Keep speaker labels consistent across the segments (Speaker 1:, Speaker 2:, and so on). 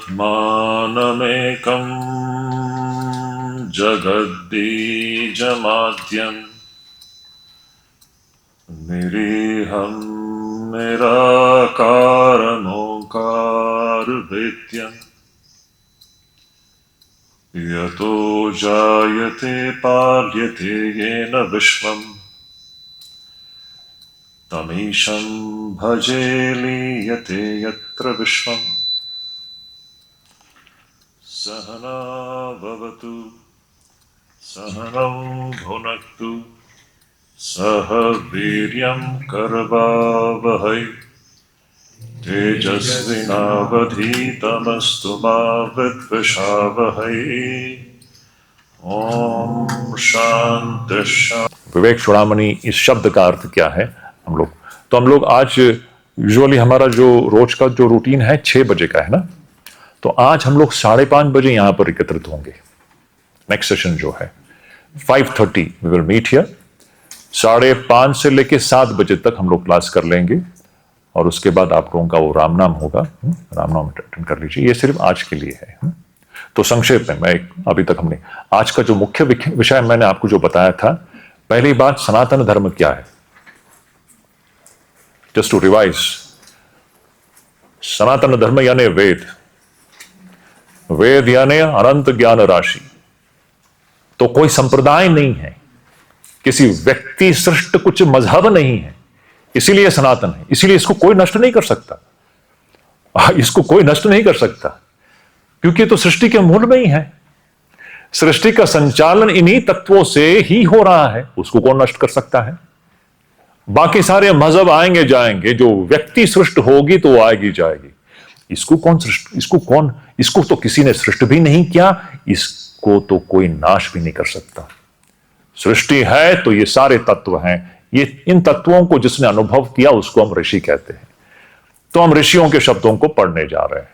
Speaker 1: आत्मानमेकं जगद्बीजमाद्यं निरीहं निराकारमोङ्कारवेद्यम् यतो जायते पाल्यते येन विश्वम् तमीशं भजे लीयते यत्र विश्वम् सहना भवतु सहनौ भुनक्तु सह वीर्यं करवावहै तेजस्विनावधीतमस्तु मा विद्विषावहै। ओम शांति शांति।
Speaker 2: विवेक चूड़ामणि इस शब्द का अर्थ क्या है? हम लोग आज यूजुअली हमारा जो रोज का जो रूटीन है 6 बजे का है ना, तो आज हम लोग 5:30 बजे यहां पर एकत्रित होंगे। नेक्स्ट सेशन जो है 5:30 वी विल मीट हियर। 5:30 से लेके 7 बजे तक हम लोग क्लास कर लेंगे और उसके बाद आप लोगों का वो राम नाम होगा। राम नाम अटेंड कर लीजिए। ये सिर्फ आज के लिए है। तो संक्षेप में मैं अभी तक हमने आज का जो मुख्य विषय मैंने आपको जो बताया था, पहली बात सनातन धर्म क्या है, जस्ट टू रिवाइज। सनातन धर्म यानी वेद, वेद यानी अनंत ज्ञान राशि। तो कोई संप्रदाय नहीं है, किसी व्यक्ति सृष्ट कुछ मजहब नहीं है, इसीलिए सनातन है। इसीलिए इसको कोई नष्ट नहीं कर सकता, इसको कोई नष्ट नहीं कर सकता, क्योंकि तो सृष्टि के मूल में ही है। सृष्टि का संचालन इन्हीं तत्वों से ही हो रहा है, उसको कौन नष्ट कर सकता है? बाकी सारे मजहब आएंगे जाएंगे, जो व्यक्ति सृष्ट होगी तो वो आएगी जाएगी। इसको तो किसी ने सृष्ट भी नहीं किया, इसको तो कोई नाश भी नहीं कर सकता। सृष्टि है तो ये सारे तत्व हैं, ये इन तत्वों को जिसने अनुभव किया उसको हम ऋषि कहते हैं। तो हम ऋषियों के शब्दों को पढ़ने जा रहे हैं।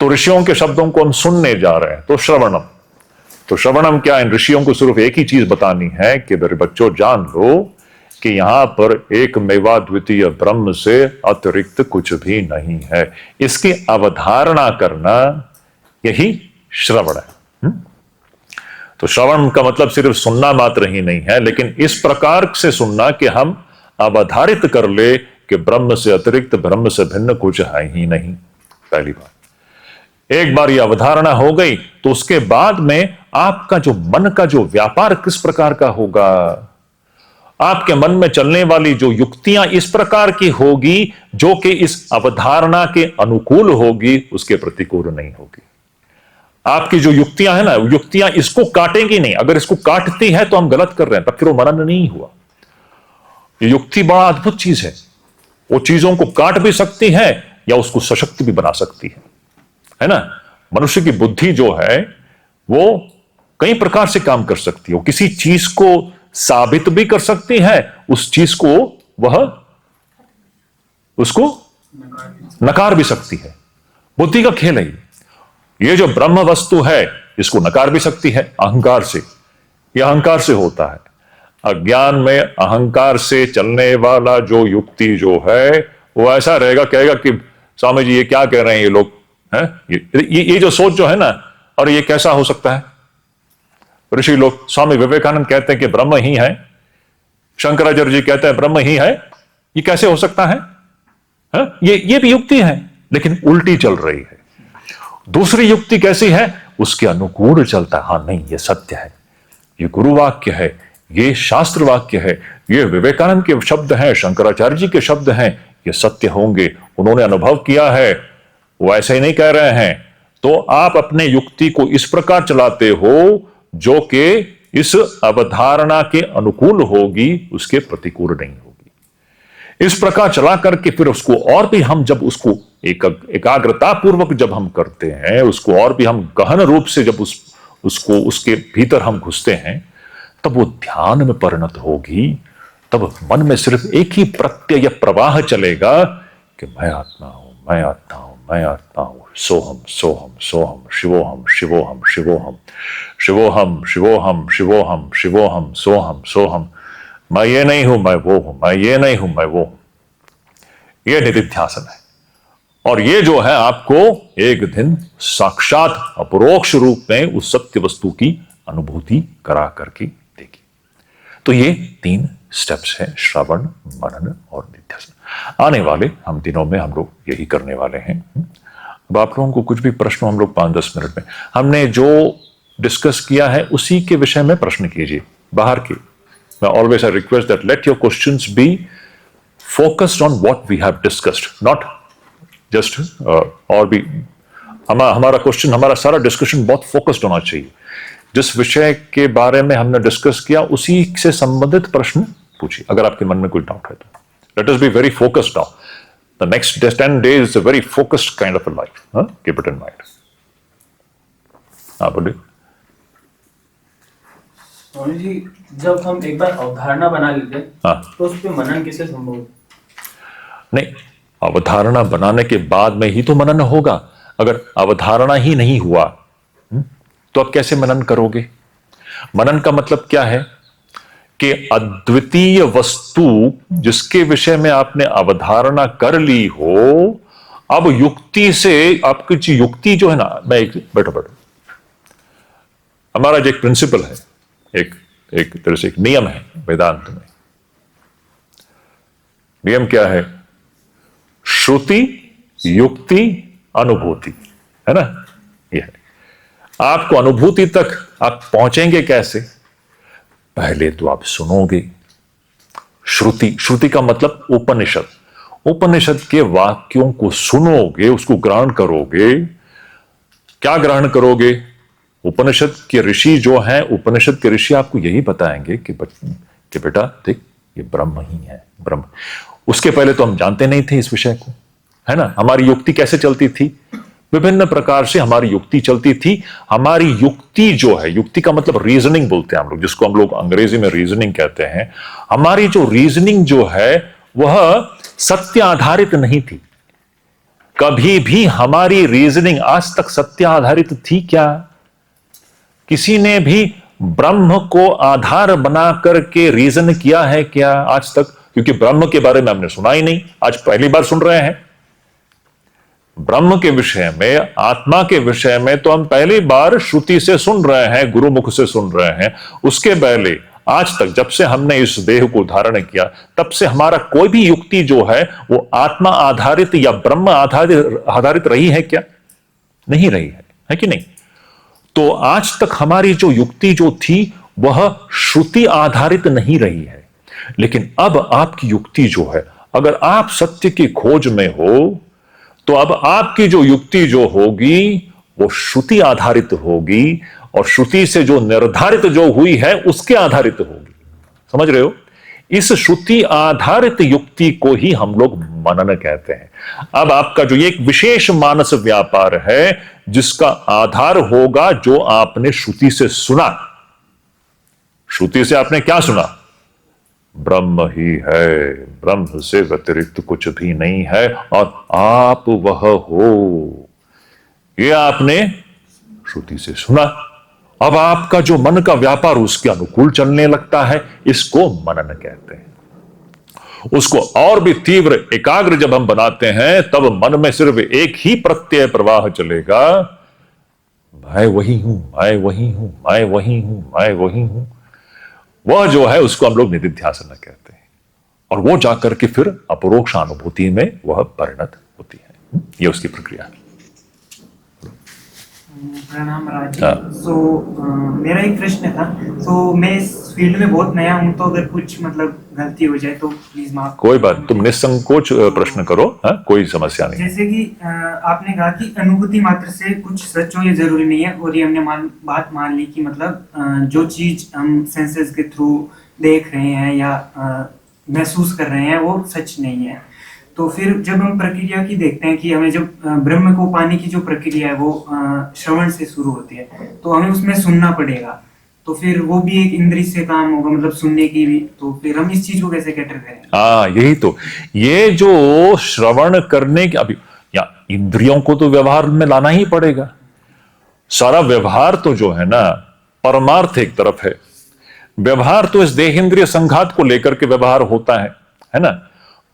Speaker 2: तो ऋषियों के शब्दों को हम सुनने जा रहे हैं। तो श्रवणम क्या? इन ऋषियों को सिर्फ एक ही चीज बतानी है कि मेरे बच्चों जान लो कि यहां पर एक मेवा द्वितीय ब्रह्म से अतिरिक्त कुछ भी नहीं है। इसकी अवधारणा करना यही श्रवण है। तो श्रवण का मतलब सिर्फ सुनना मात्र ही नहीं है, लेकिन इस प्रकार से सुनना कि हम अवधारित कर ले कि ब्रह्म से अतिरिक्त, ब्रह्म से भिन्न कुछ है ही नहीं। पहली बात, एक बार यह अवधारणा हो गई तो उसके बाद में आपका जो मन का जो व्यापार किस प्रकार का होगा, आपके मन में चलने वाली जो युक्तियां इस प्रकार की होगी जो कि इस अवधारणा के अनुकूल होगी, उसके प्रतिकूल नहीं होगी। आपकी जो युक्तियां है ना, युक्तियां इसको काटेंगी नहीं। अगर इसको काटती है तो हम गलत कर रहे हैं, तब फिर वो मनन नहीं हुआ। ये युक्ति बड़ा अद्भुत चीज है, वो चीजों को काट भी सकती है या उसको सशक्त भी बना सकती है ना। मनुष्य की बुद्धि जो है वो कई प्रकार से काम कर सकती है। वो किसी चीज को साबित भी कर सकती है, उस चीज को वह उसको नकार भी सकती है। बुद्धि का खेल है ये जो ब्रह्म वस्तु है, इसको नकार भी सकती है अहंकार से। यह अहंकार से होता है। अज्ञान में अहंकार से चलने वाला जो युक्ति जो है वो ऐसा रहेगा, कहेगा कि स्वामी जी ये क्या कह रहे हैं ये लोग हैं, ये जो सोच जो है ना, और ये कैसा हो सकता है। ऋषि लोग, स्वामी विवेकानंद कहते हैं कि ब्रह्म ही है, शंकराचार्य जी कहते हैं ब्रह्म ही है, ये कैसे हो सकता है? ये भी युक्ति है, लेकिन उल्टी चल रही है। दूसरी युक्ति कैसी है? उसके अनुकूल चलता है। हाँ नहीं, ये सत्य है, ये गुरु वाक्य है, ये शास्त्र वाक्य है, ये विवेकानंद के शब्द हैं, शंकराचार्य जी के शब्द हैं, ये सत्य होंगे, उन्होंने अनुभव किया है, वो ऐसे ही नहीं कह रहे हैं। तो आप अपने युक्ति को इस प्रकार चलाते हो जो कि इस अवधारणा के अनुकूल होगी, उसके प्रतिकूल नहीं होगी। इस प्रकार चला करके फिर उसको और भी हम जब उसको एकाग्रता पूर्वक जब हम करते हैं, उसको और भी हम गहन रूप से जब उसको उसके भीतर हम घुसते हैं, तब वो ध्यान में परिणत होगी। तब मन में सिर्फ एक ही प्रत्यय प्रवाह चलेगा कि मैं आत्मा हूं, मैं आत्मा हूं, मैं आत्मा हूं, सोहम सोहम सोहम, शिवोहम शिवोहम शिवोहम शिवोहम शिवोहम शिवोहम शिवोहम सोहम सोहम। मैं ये नहीं हूं, मैं वो हूं, मैं ये नहीं हूं, मैं वो हूं। यह निधिध्यासन है। और ये जो है आपको एक दिन साक्षात अपरोक्ष रूप में उस सत्य वस्तु की अनुभूति करा करके देगी। तो ये 3 स्टेप्स हैं, श्रवण, मनन और निध्यासन। आने वाले हम दिनों में हम लोग यही करने वाले हैं। अब आप लोगों को कुछ भी प्रश्न हम लोग 5-10 मिनट में हमने जो डिस्कस किया है उसी के विषय में प्रश्न कीजिए, बाहर के। मैं always I request that let your questions be focused on what we have discussed, not just और भी हमारा क्वेश्चन, हमारा सारा डिस्कशन बहुत फोकस्ड होना चाहिए। जिस विषय के बारे में हमने डिस्कस किया उसी से संबंधित प्रश्न पूछिए, अगर आपके मन में कोई डाउट है तो। Let us be very focused now. The next 10 days is a very focused kind of a life. Keep it in mind. हाँ बोलिए।
Speaker 3: स्वामी जी, जब हम एक बार अवधारणा बना लेते हैं
Speaker 2: हाँ,
Speaker 3: तो उस पर मनन कैसे संभव है?
Speaker 2: नहीं, अवधारणा बनाने के बाद में ही तो मनन होगा। अगर अवधारणा ही नहीं हुआ तो आप कैसे मनन करोगे? मनन का मतलब क्या है कि अद्वितीय वस्तु जिसके विषय में आपने अवधारणा कर ली हो, अब युक्ति से आपकी युक्ति जो है ना, मैं बैठो हमारा जो एक प्रिंसिपल है, एक तरह से एक नियम है वेदांत में। नियम क्या है? श्रुति, युक्ति, अनुभूति, है ना? यह है। आपको अनुभूति तक आप पहुंचेंगे कैसे? पहले तो आप सुनोगे। श्रुति का मतलब उपनिषद। उपनिषद के वाक्यों को सुनोगे, उसको ग्रहण करोगे। क्या ग्रहण करोगे? उपनिषद के ऋषि जो हैं, उपनिषद के ऋषि आपको यही बताएंगे कि बेटा देख, ये ब्रह्म ही है, ब्रह्म। उसके पहले तो हम जानते नहीं थे इस विषय को, है ना? हमारी युक्ति कैसे चलती थी? विभिन्न प्रकार से हमारी युक्ति चलती थी। हमारी युक्ति जो है, युक्ति का मतलब रीजनिंग बोलते हैं हम लोग, जिसको हम लोग अंग्रेजी में रीजनिंग कहते हैं। हमारी जो रीजनिंग जो है वह सत्य आधारित नहीं थी। कभी भी हमारी रीजनिंग आज तक सत्य आधारित थी क्या? किसी ने भी ब्रह्म को आधार बना करके रीजन किया है क्या आज तक? क्योंकि ब्रह्म के बारे में हमने सुना ही नहीं, आज पहली बार सुन रहे हैं। ब्रह्म के विषय में, आत्मा के विषय में तो हम पहली बार श्रुति से सुन रहे हैं, गुरुमुख से सुन रहे हैं। उसके पहले आज तक जब से हमने इस देह को धारण किया, तब से हमारा कोई भी युक्ति जो है वो आत्मा आधारित या ब्रह्म आधारित रही है क्या? नहीं रही है कि नहीं? तो आज तक हमारी जो युक्ति जो थी वह श्रुति आधारित नहीं रही है। लेकिन अब आपकी युक्ति जो है, अगर आप सत्य की खोज में हो, तो अब आपकी जो युक्ति जो होगी वो श्रुति आधारित होगी, और श्रुति से जो निर्धारित जो हुई है उसके आधारित होगी। समझ रहे हो? इस श्रुति आधारित युक्ति को ही हम लोग मनन कहते हैं। अब आपका जो एक विशेष मानस व्यापार है, जिसका आधार होगा जो आपने श्रुति से सुना। श्रुति से आपने क्या सुना? ब्रह्म ही है, ब्रह्म से व्यतिरिक्त कुछ भी नहीं है और आप वह हो। ये आपने श्रुति से सुना। अब आपका जो मन का व्यापार उसके अनुकूल चलने लगता है, इसको मनन कहते हैं। उसको और भी तीव्र एकाग्र जब हम बनाते हैं, तब मन में सिर्फ एक ही प्रत्यय प्रवाह चलेगा, मैं वही हूं, मैं वही हूं, मैं वही हूं, मैं वही हूं। वह जो है उसको हम लोग निधिध्यासन कहते हैं, और वो जाकर के फिर अपरोक्ष अनुभूति में वह परिणत होती है। ये उसकी प्रक्रिया है।
Speaker 3: प्रणाम राज। मेरा एक प्रश्न था। मैं इस फील्ड में बहुत नया हूँ, तो अगर कुछ मतलब गलती हो जाए तो प्लीज माफ। कोई
Speaker 2: बात, तुम निसंकोच प्रश्न करो, कोई समस्या नहीं।
Speaker 3: जैसे कि आपने कहा कि अनुभूति मात्र से कुछ सच हो ये जरूरी नहीं है, और ये हमने बात मान ली कि मतलब जो चीज हम सेंसेस के थ्रू देख रहे हैं या महसूस कर रहे हैं वो सच नहीं है। तो फिर जब हम प्रक्रिया की देखते हैं कि हमें जब ब्रह्म को पाने की जो प्रक्रिया है वो श्रवण से शुरू होती है, तो हमें उसमें सुनना पड़ेगा। तो फिर वो भी एक इंद्रिय से काम होगा, मतलब सुनने की भी। तो फिर हम इस चीज को कैसे कैटर करें?
Speaker 2: यही तो, ये जो श्रवण करने की, अभी या इंद्रियों को तो व्यवहार में लाना ही पड़ेगा। सारा व्यवहार तो जो है ना, परमार्थ एक तरफ है, व्यवहार तो इस देहेंद्रिय संघात को लेकर के व्यवहार होता है ना।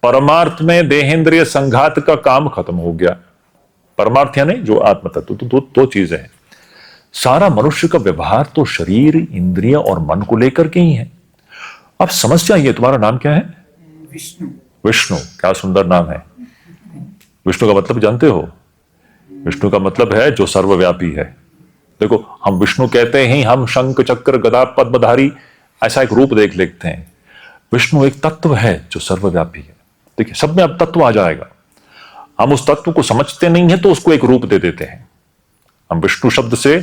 Speaker 2: परमार्थ में देहेंद्रिय संघात का काम खत्म हो गया। परमार्थ यानी जो आत्म तत्व, तो दो चीजें हैं। सारा मनुष्य का व्यवहार तो शरीर, इंद्रिय और मन को लेकर के ही है। अब समस्या ये, तुम्हारा नाम क्या है?
Speaker 3: विष्णु।
Speaker 2: विष्णु, क्या सुंदर नाम है। विष्णु का मतलब जानते हो? विष्णु का मतलब है जो सर्वव्यापी है। देखो, हम विष्णु कहते हैं, हम शंख चक्र गदा पद्मधारी ऐसा एक रूप देख लेते हैं। विष्णु एक तत्व है जो सर्वव्यापी है। देखिए, सब में अब तत्व आ जाएगा। हम उस तत्व को समझते नहीं है तो उसको एक रूप दे देते हैं। हम विष्णु शब्द से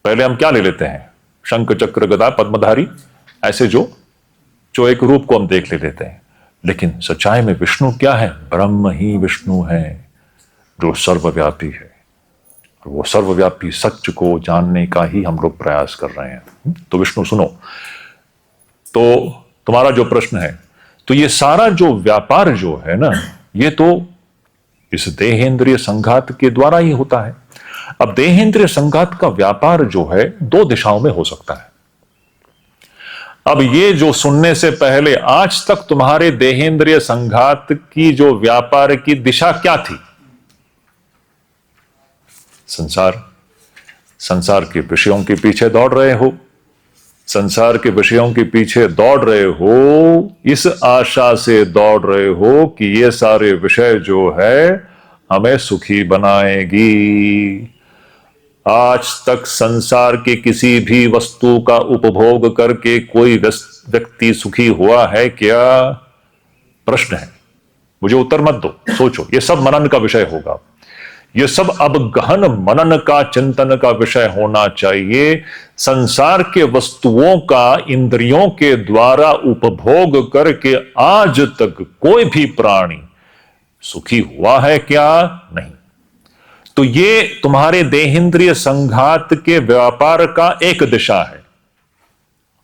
Speaker 2: पहले हम क्या ले लेते हैं? शंख चक्र गदा पद्मधारी, ऐसे जो एक रूप को हम देख ले लेते हैं। लेकिन सच्चाई में विष्णु क्या है? ब्रह्म ही विष्णु है जो सर्वव्यापी है। वो सर्वव्यापी सत्य को जानने का ही हम लोग प्रयास कर रहे हैं। तो विष्णु सुनो, तो तुम्हारा जो प्रश्न है, तो ये सारा जो व्यापार जो है ना, ये तो इस देहेंद्रिय संघात के द्वारा ही होता है। अब देहेंद्रिय संघात का व्यापार जो है दो दिशाओं में हो सकता है। अब ये जो सुनने से पहले आज तक तुम्हारे देहेंद्रिय संघात की जो व्यापार की दिशा क्या थी? संसार के विषयों के पीछे दौड़ रहे हो। संसार के विषयों के पीछे दौड़ रहे हो, इस आशा से दौड़ रहे हो कि ये सारे विषय जो है हमें सुखी बनाएगी। आज तक संसार के किसी भी वस्तु का उपभोग करके कोई व्यक्ति सुखी हुआ है क्या? प्रश्न है, मुझे उत्तर मत दो, सोचो। ये सब मनन का विषय होगा। ये सब अब गहन मनन का, चिंतन का विषय होना चाहिए। संसार के वस्तुओं का इंद्रियों के द्वारा उपभोग करके आज तक कोई भी प्राणी सुखी हुआ है क्या? नहीं। तो ये तुम्हारे देहेंद्रिय संघात के व्यापार का एक दिशा है।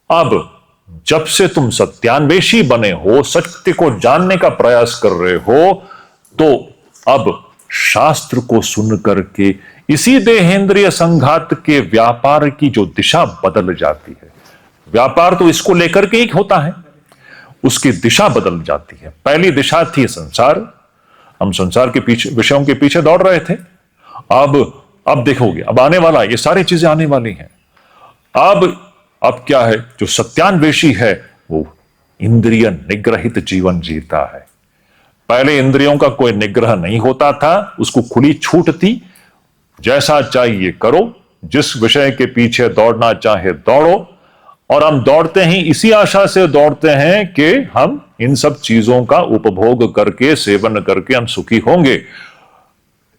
Speaker 2: अब जब से तुम सत्यान्वेषी बने हो, सत्य को जानने का प्रयास कर रहे हो, तो अब शास्त्र को सुन करके इसी देहेंद्रिय संघात के व्यापार की जो दिशा बदल जाती है। व्यापार तो इसको लेकर के ही होता है, उसकी दिशा बदल जाती है। पहली दिशा थी संसार, हम संसार के पीछे, विषयों के पीछे दौड़ रहे थे। अब देखोगे, अब आने वाला, ये सारी चीजें आने वाली हैं। अब क्या है? जो सत्यान्वेषी है वो इंद्रिय निग्रहित जीवन जीता है। पहले इंद्रियों का कोई निग्रह नहीं होता था, उसको खुली छूट थी। जैसा चाहिए करो, जिस विषय के पीछे दौड़ना चाहे दौड़ो। और हम दौड़ते हैं, इसी आशा से दौड़ते हैं कि हम इन सब चीजों का उपभोग करके, सेवन करके हम सुखी होंगे।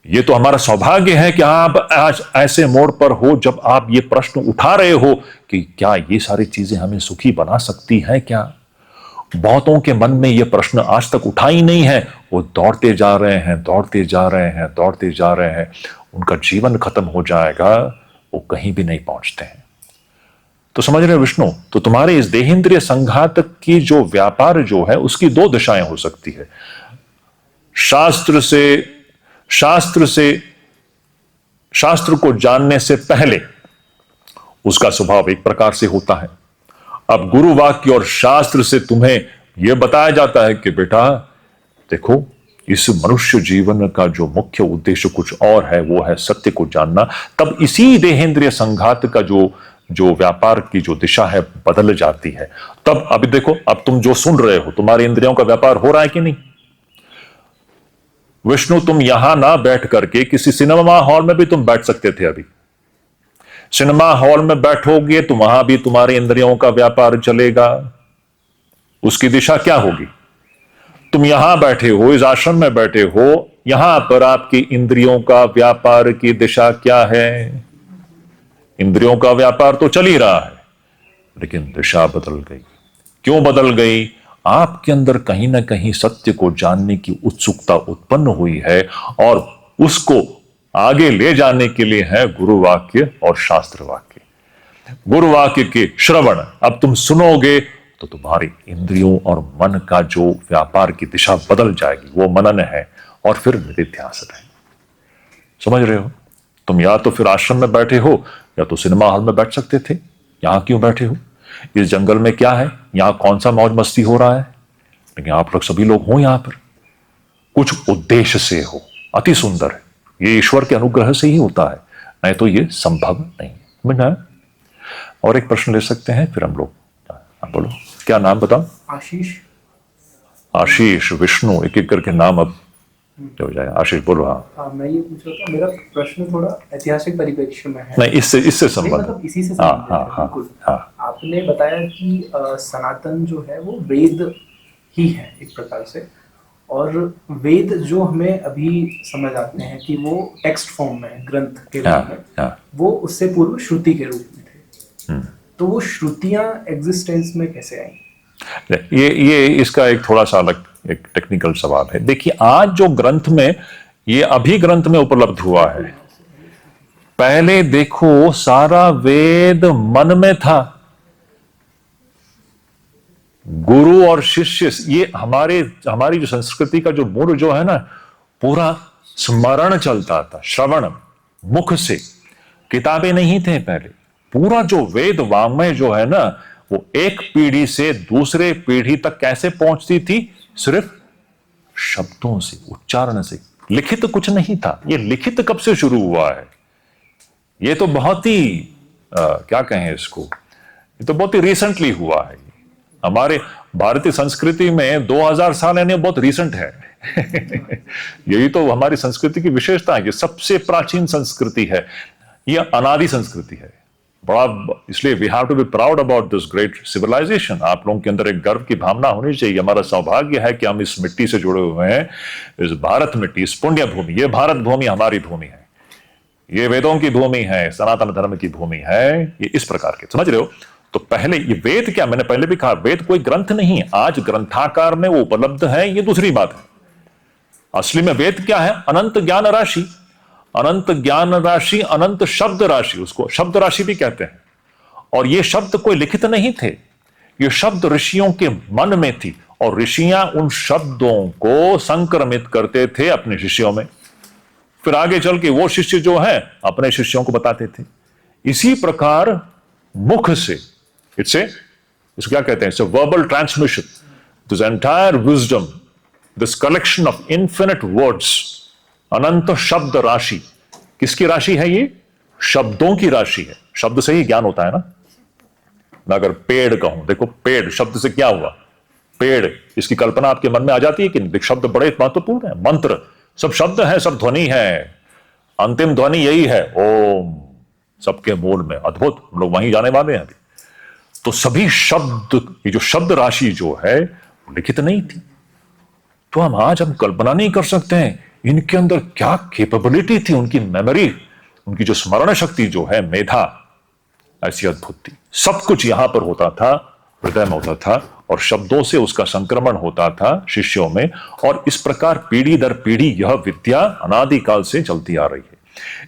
Speaker 2: ये तो हमारा सौभाग्य है कि आप आज ऐसे मोड़ पर हो जब आप ये प्रश्न उठा रहे हो कि क्या ये सारी चीजें हमें सुखी बना सकती हैं क्या? बहुतों के मन में यह प्रश्न आज तक उठा ही नहीं है। वो दौड़ते जा रहे हैं, दौड़ते जा रहे हैं, दौड़ते जा रहे हैं। उनका जीवन खत्म हो जाएगा, वो कहीं भी नहीं पहुंचते हैं। तो समझ रहे विष्णु, तो तुम्हारे इस देहेंद्रिय संघात की जो व्यापार जो है, उसकी दो दिशाएं हो सकती है। शास्त्र को जानने से पहले उसका स्वभाव एक प्रकार से होता है। अब गुरु वाक्य और शास्त्र से तुम्हें यह बताया जाता है कि बेटा देखो, इस मनुष्य जीवन का जो मुख्य उद्देश्य कुछ और है, वो है सत्य को जानना। तब इसी देहेंद्रिय संघात का जो व्यापार की जो दिशा है बदल जाती है। तब अभी देखो, अब तुम जो सुन रहे हो, तुम्हारे इंद्रियों का व्यापार हो रहा है कि नहीं? विष्णु, तुम यहां ना बैठ करके किसी सिनेमा हॉल में भी तुम बैठ सकते थे। अभी सिनेमा हॉल में बैठोगे तो वहां भी तुम्हारे इंद्रियों का व्यापार चलेगा। उसकी दिशा क्या होगी? तुम यहां बैठे हो, इस आश्रम में बैठे हो, यहां पर आपकी इंद्रियों का व्यापार की दिशा क्या है? इंद्रियों का व्यापार तो चल ही रहा है, लेकिन दिशा बदल गई। क्यों बदल गई? आपके अंदर कहीं ना कहीं सत्य को जानने की उत्सुकता उत्पन्न हुई है, और उसको आगे ले जाने के लिए है गुरु वाक्य और शास्त्र वाक्य। गुरु वाक्य के श्रवण, अब तुम सुनोगे तो तुम्हारी इंद्रियों और मन का जो व्यापार की दिशा बदल जाएगी। वो मनन है और फिर निधिध्यासन है। समझ रहे हो? तुम या तो फिर आश्रम में बैठे हो या तो सिनेमा हॉल में बैठ सकते थे। यहां क्यों बैठे हो? इस जंगल में क्या है? यहां कौन सा मौज मस्ती हो रहा है? लेकिन आप लोग सभी लोग हो यहां पर, कुछ उद्देश्य से हो। अति सुंदर है। ये ईश्वर के अनुग्रह से ही होता है, नहीं तो ये संभव नहीं है। समझ में आया? और एक प्रश्न ले सकते हैं फिर हम लोग। आप बोलो, क्या नाम बताओ?
Speaker 4: आशीष।
Speaker 2: आशीष, विष्णु, एक एक करके नाम अब हो जाएगा। आशीष बोलो। हाँ,
Speaker 4: मैं ये पूछ रहा था, मेरा प्रश्न थोड़ा ऐतिहासिक परिप्रेक्ष्य में है।
Speaker 2: नहीं, इससे संबंध,
Speaker 4: मतलब इसी से
Speaker 2: हाँ
Speaker 4: संबंधित
Speaker 2: हाँ
Speaker 4: है,
Speaker 2: हाँ
Speaker 4: बिल्कुल।
Speaker 2: हाँ।
Speaker 4: आपने बताया कि सनातन जो है वो वेद ही है एक प्रकार से, और वेद जो हमें अभी समझ आते हैं कि वो टेक्स्ट फॉर्म में, ग्रंथ के रूप में,
Speaker 2: हाँ।
Speaker 4: वो उससे पूर्व श्रुति के रूप में थे। तो वो श्रुतियां एग्जिस्टेंस में कैसे आई?
Speaker 2: ये इसका एक थोड़ा सा अलग एक टेक्निकल सवाल है। देखिए, आज जो ग्रंथ में, ये अभी ग्रंथ में उपलब्ध हुआ है। पहले देखो, सारा वेद मन में था। गुरु और शिष्य, ये हमारी जो संस्कृति का जो मूल जो है ना, पूरा स्मरण चलता था, श्रवण, मुख से। किताबें नहीं थे पहले। पूरा जो वेद वाङ्मय जो है ना, वो एक पीढ़ी से दूसरे पीढ़ी तक कैसे पहुंचती थी? सिर्फ शब्दों से, उच्चारण से। लिखित कुछ नहीं था। ये लिखित कब से शुरू हुआ है? ये तो बहुत ही क्या कहें इसको, ये तो बहुत ही रिसेंटली हुआ है। हमारे भारतीय संस्कृति में 2000 साल यानी बहुत रिसेंट है। यही तो हमारी संस्कृति की विशेषता है। ये सबसे प्राचीन संस्कृति है, ये अनादि संस्कृति है। बड़ा, इसलिए we have to be proud about this great civilisation. आप लोगों के अंदर एक गर्व की भावना होनी चाहिए। हमारा सौभाग्य है कि हम इस मिट्टी से जुड़े हुए हैं, इस भारत मिट्टी, इस पुण्य भूमि। ये भारत भूमि हमारी भूमि है, ये वेदों की भूमि है, सनातन धर्म की भूमि है। ये इस प्रकार के, समझ रहे हो? तो पहले ये वेद क्या, मैंने पहले भी कहा, वेद कोई ग्रंथ नहीं। आज ग्रंथाकार में वो उपलब्ध है, ये दूसरी बात है। असली में वेद क्या है? अनंत ज्ञान राशि, अनंत ज्ञान राशि, अनंत शब्द राशि, उसको शब्द राशि भी कहते हैं। और ये शब्द कोई लिखित नहीं थे, ये शब्द ऋषियों के मन में थी, और ऋषियां उन शब्दों को संक्रमित करते थे अपने शिष्यों में। फिर आगे चल के वो शिष्य जो है अपने शिष्यों को बताते थे। इसी प्रकार मुख से, इसको क्या कहते हैं? Verbal transmission, this entire wisdom, this collection of infinite words, अनंत शब्द राशि। किसकी राशि है ये? शब्दों की राशि है। शब्द से ही ज्ञान होता है ना। मैं अगर पेड़ कहूं, देखो पेड़ शब्द से क्या हुआ? पेड़, इसकी कल्पना आपके मन में आ जाती है कि नहीं? शब्द बड़े महत्वपूर्ण है। मंत्र, सब शब्द है, सब ध्वनि है। अंतिम ध्वनि यही है, ओम, सबके मूल में। अद्भुत, हम लोग वहीं जाने वाले हैं अभी। तो सभी शब्द, ये जो शब्द राशि जो है, लिखित नहीं थी। तो हम कल्पना नहीं कर सकते हैं इनके अंदर क्या कैपेबिलिटी थी, उनकी मेमोरी, उनकी जो स्मरण शक्ति जो है, मेधा, ऐसी अद्भुत थी। सब कुछ यहां पर होता था, हृदय में होता था, और शब्दों से उसका संक्रमण होता था शिष्यों में। और इस प्रकार पीढ़ी दर पीढ़ी यह विद्या अनादिकाल से चलती आ रही है।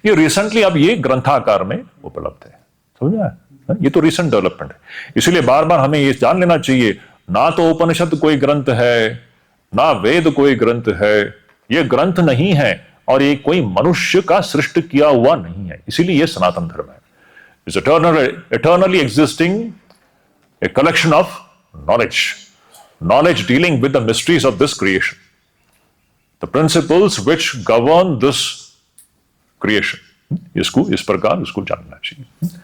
Speaker 2: ये रिसेंटली अब ये ग्रंथाकार में उपलब्ध है। समझ में आया? ये तो रिसेंट डेवलपमेंट है। इसलिए बार बार हमें ये जान लेना चाहिए, ना तो उपनिषद कोई ग्रंथ है, ना वेद कोई ग्रंथ है। ये ग्रंथ नहीं है, और ये कोई मनुष्य का सृष्ट किया हुआ नहीं है। इसीलिए ये सनातन धर्म है। It's eternally existing a collection of knowledge dealing with the mysteries of this creation, the principles which govern this creation। इसको इस प्रकार इसको जानना चाहिए।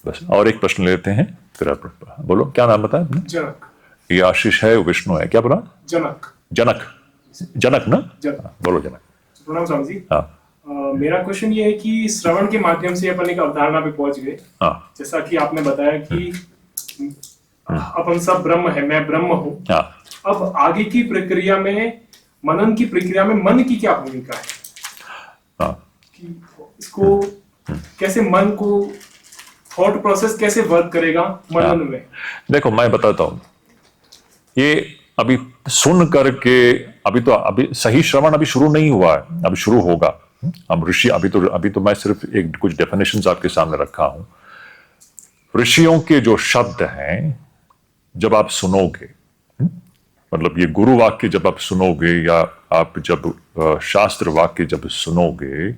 Speaker 2: बस, और एक प्रश्न लेते हैं, फिर आप बोलो, क्या नाम बताया?
Speaker 4: जनक।
Speaker 2: ये आशीष है, विष्णु है, क्या बोला?
Speaker 4: जनक।
Speaker 2: जनक ना? बोलो जनक।
Speaker 4: प्रणाम स्वामी जी।
Speaker 2: हाँ।
Speaker 4: मेरा क्वेश्चन ये है कि श्रवण के माध्यम से अपन एक अवधारणा पे पहुंच गए।
Speaker 2: हाँ।
Speaker 4: जैसा कि आपने बताया कि अपन सब ब्रह्म है, मैं ब्रह्म हूँ।
Speaker 2: हाँ।
Speaker 4: अब आगे की प्रक्रिया में, मनन की प्रक्रिया में मन की क्या भूमिका है?
Speaker 2: हाँ।
Speaker 4: कि इसको कैसे, मन को थॉट प्रोसेस कैसे वर्क करेगा मनन में?
Speaker 2: देखो, मैं बताता हूं, ये अभी सुन करके, अभी सही श्रवण अभी शुरू नहीं हुआ है, अभी शुरू होगा। हम ऋषि, अभी तो मैं सिर्फ एक कुछ डेफिनेशंस आपके सामने रखा हूं। ऋषियों के जो शब्द हैं, जब आप सुनोगे, मतलब ये गुरु वाक्य जब आप सुनोगे, या आप जब शास्त्र वाक्य जब सुनोगे,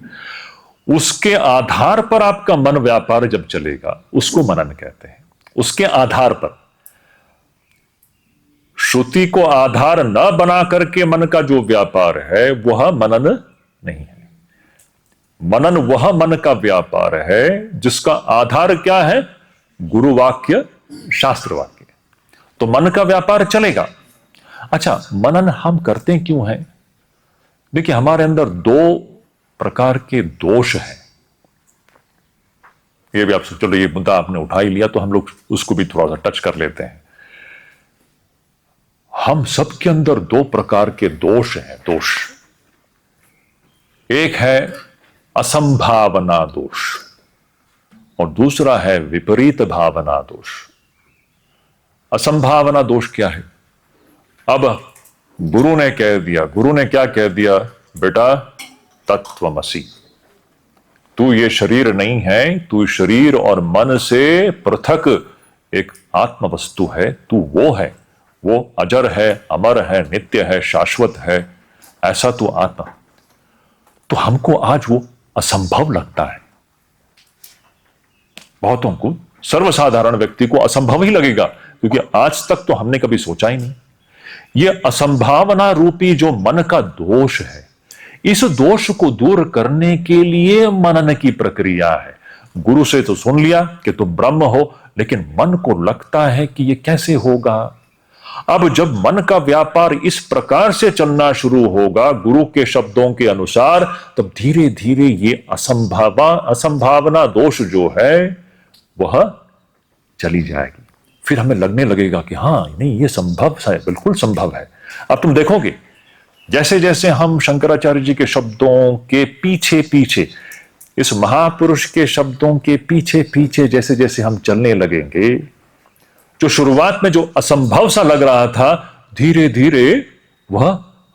Speaker 2: उसके आधार पर आपका मन व्यापार जब चलेगा, उसको मनन कहते हैं। उसके आधार पर, श्रुति को आधार न बना करके मन का जो व्यापार है, वह मनन नहीं है। मनन वह मन का व्यापार है जिसका आधार क्या है? गुरु वाक्य, शास्त्र वाक्य। तो मन का व्यापार चलेगा। अच्छा, मनन हम करते क्यों हैं? देखिए, हमारे अंदर दो प्रकार के दोष हैं। ये भी आपसे, चलो ये मुद्दा आपने उठा ही लिया तो हम लोग उसको भी थोड़ा सा टच कर लेते हैं। हम सबके अंदर दो प्रकार के दोष हैं। दोष एक है असंभावना दोष और दूसरा है विपरीत भावना दोष। असंभावना दोष क्या है? अब गुरु ने कह दिया, गुरु ने क्या कह दिया? बेटा तत्वमसि, तू ये शरीर नहीं है, तू शरीर और मन से पृथक एक आत्म वस्तु है, तू वो है, वो अजर है, अमर है, नित्य है, शाश्वत है, ऐसा तू आत्मा। तो हमको आज वो असंभव लगता है। बहुतों को, सर्वसाधारण व्यक्ति को असंभव ही लगेगा, क्योंकि आज तक तो हमने कभी सोचा ही नहीं। ये असंभावना रूपी जो मन का दोष है, इस दोष को दूर करने के लिए मनन की प्रक्रिया है। गुरु से तो सुन लिया कि तुम ब्रह्म हो, लेकिन मन को लगता है कि ये कैसे होगा। अब जब मन का व्यापार इस प्रकार से चलना शुरू होगा गुरु के शब्दों के अनुसार, तब धीरे धीरे ये असंभावना दोष जो है वह चली जाएगी। फिर हमें लगने लगेगा कि हाँ, नहीं, ये संभव है, बिल्कुल संभव है। अब तुम देखोगे, जैसे जैसे हम शंकराचार्य जी के शब्दों के पीछे पीछे, इस महापुरुष के शब्दों के पीछे पीछे जैसे जैसे हम चलने लगेंगे, जो शुरुआत में जो असंभव सा लग रहा था, धीरे धीरे वह,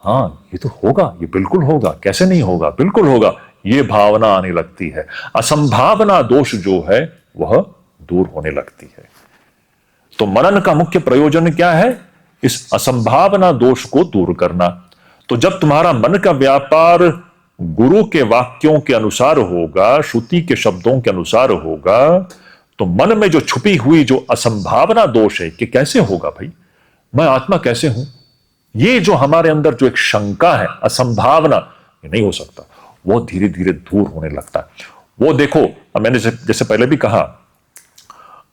Speaker 2: हाँ ये तो होगा, ये बिल्कुल होगा, कैसे नहीं होगा, बिल्कुल होगा, ये भावना आने लगती है। असंभावना दोष जो है वह दूर होने लगती है। तो मनन का मुख्य प्रयोजन क्या है? इस असंभावना दोष को दूर करना। तो जब तुम्हारा मन का व्यापार गुरु के वाक्यों के अनुसार होगा, श्रुति के शब्दों के अनुसार होगा, तो मन में जो छुपी हुई जो असंभावना दोष है कि कैसे होगा भाई, मैं आत्मा कैसे हूं, ये जो हमारे अंदर जो एक शंका है, असंभावना, ये नहीं हो सकता, वो धीरे धीरे दूर होने लगता है। वो देखो, मैंने जैसे पहले भी कहा,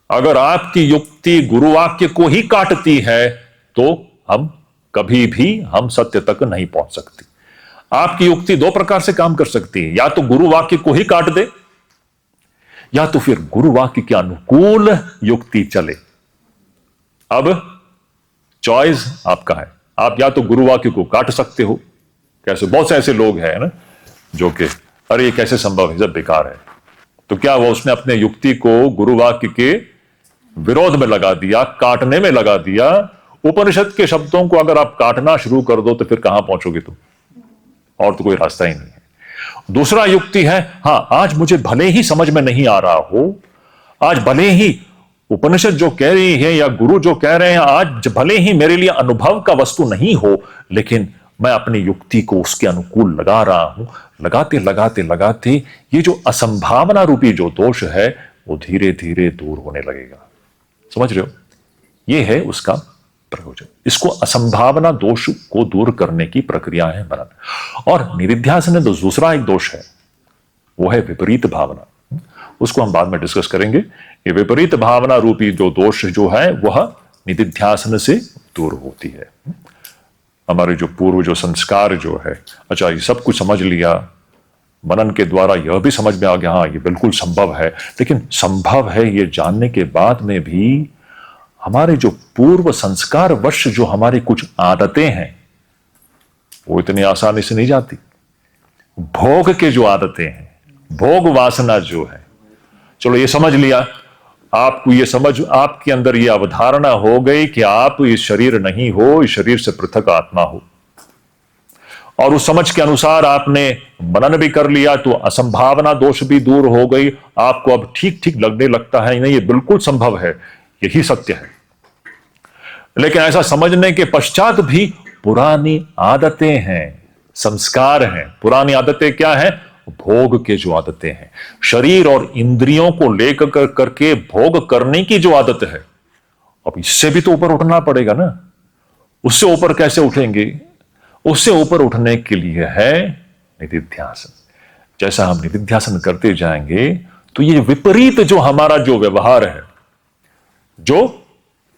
Speaker 2: अगर आपकी युक्ति गुरुवाक्य को ही काटती है तो हम कभी भी हम सत्य तक नहीं पहुंच सकती। आपकी युक्ति दो प्रकार से काम कर सकती है, या तो गुरुवाक्य को ही काट दे, या तो फिर गुरुवाक्य के अनुकूल युक्ति चले। अब चॉइस आपका है, आप या तो गुरुवाक्य को काट सकते हो। कैसे? बहुत से ऐसे लोग हैं ना जो कि अरे ये कैसे संभव है, सब बेकार है। तो क्या वो उसने अपने युक्ति को गुरुवाक्य के विरोध में लगा दिया, काटने में लगा दिया। उपनिषद के शब्दों को अगर आप काटना शुरू कर दो तो फिर कहां पहुंचोगे तुम? और तो कोई रास्ता ही नहीं है। दूसरा युक्ति है, हां आज मुझे भले ही समझ में नहीं आ रहा हो, आज भले ही उपनिषद जो कह रही है या गुरु जो कह रहे हैं, आज भले ही मेरे लिए अनुभव का वस्तु नहीं हो, लेकिन मैं अपनी युक्ति को उसके अनुकूल लगा रहा हूं। लगाते लगाते लगाते ये जो असंभावना रूपी जो दोष है वो धीरे धीरे दूर होने लगेगा। समझ रहे हो? ये है उसका प्रयोजन। इसको असंभावना दोष को दूर करने की प्रक्रिया है मनन। और निदिध्यासन में दूसरा एक दोष है, वो है विपरीत भावना। उसको हम बाद में डिस्कस करेंगे। ये विपरीत भावना रूपी जो दोष जो है वह निदिध्यासन से दूर होती है। हमारे जो पूर्व जो संस्कार जो है, अच्छा ये सब कुछ समझ लिया, मनन के द्वारा यह भी समझ में आ गया हाँ ये बिल्कुल संभव है, लेकिन संभव है ये जानने के बाद में भी हमारे जो पूर्व संस्कार वश जो हमारी कुछ आदतें हैं वो इतनी आसानी से नहीं जाती। भोग के जो आदतें हैं, भोग वासना जो है, चलो ये समझ लिया, आपको ये समझ, आपके अंदर ये अवधारणा हो गई कि आप इस शरीर नहीं हो, इस शरीर से पृथक आत्मा हो, और उस समझ के अनुसार आपने मनन भी कर लिया तो असंभावना दोष भी दूर हो गई। आपको अब ठीक ठीक लगने लगता है नहीं ये बिल्कुल संभव है, यही सत्य है। लेकिन ऐसा समझने के पश्चात भी पुरानी आदतें हैं, संस्कार हैं। पुरानी आदतें क्या हैं? भोग के जो आदतें हैं, शरीर और इंद्रियों को लेकर करके भोग करने की जो आदत है, अब इससे भी तो ऊपर उठना पड़ेगा ना। उससे ऊपर कैसे उठेंगे? उससे ऊपर उठने के लिए है निदिध्यासन। जैसा हम निधिध्यासन करते जाएंगे तो ये विपरीत जो हमारा जो व्यवहार है, जो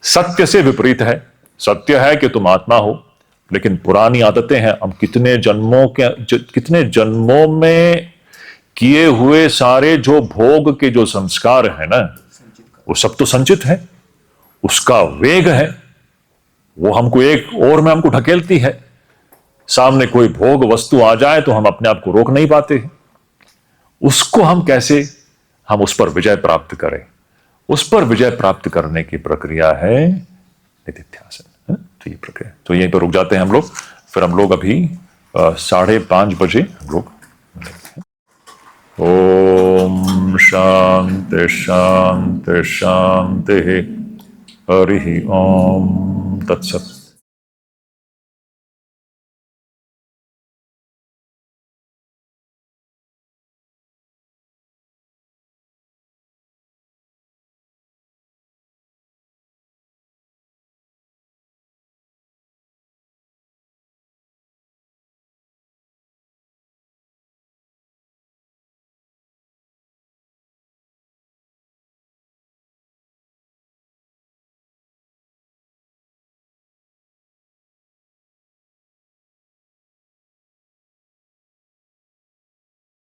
Speaker 2: सत्य से विपरीत है, सत्य है कि तुम आत्मा हो, लेकिन पुरानी आदतें हैं, हम कितने जन्मों में किए हुए सारे जो भोग के जो संस्कार है ना, वो सब तो संचित है, उसका वेग है, वो हमको एक और में हमको ढकेलती है। सामने कोई भोग वस्तु आ जाए तो हम अपने आप को रोक नहीं पाते हैं। उसको हम कैसे हम उस पर विजय प्राप्त करें, उस पर विजय प्राप्त करने की प्रक्रिया है निधिध्यासन। तो ये प्रक्रिया, तो यहीं पर रुक जाते हैं हम लोग। फिर हम लोग अभी 5:30 बजे हम लोग। ओम शांति शांति शांति। हरि ओम तत्सत।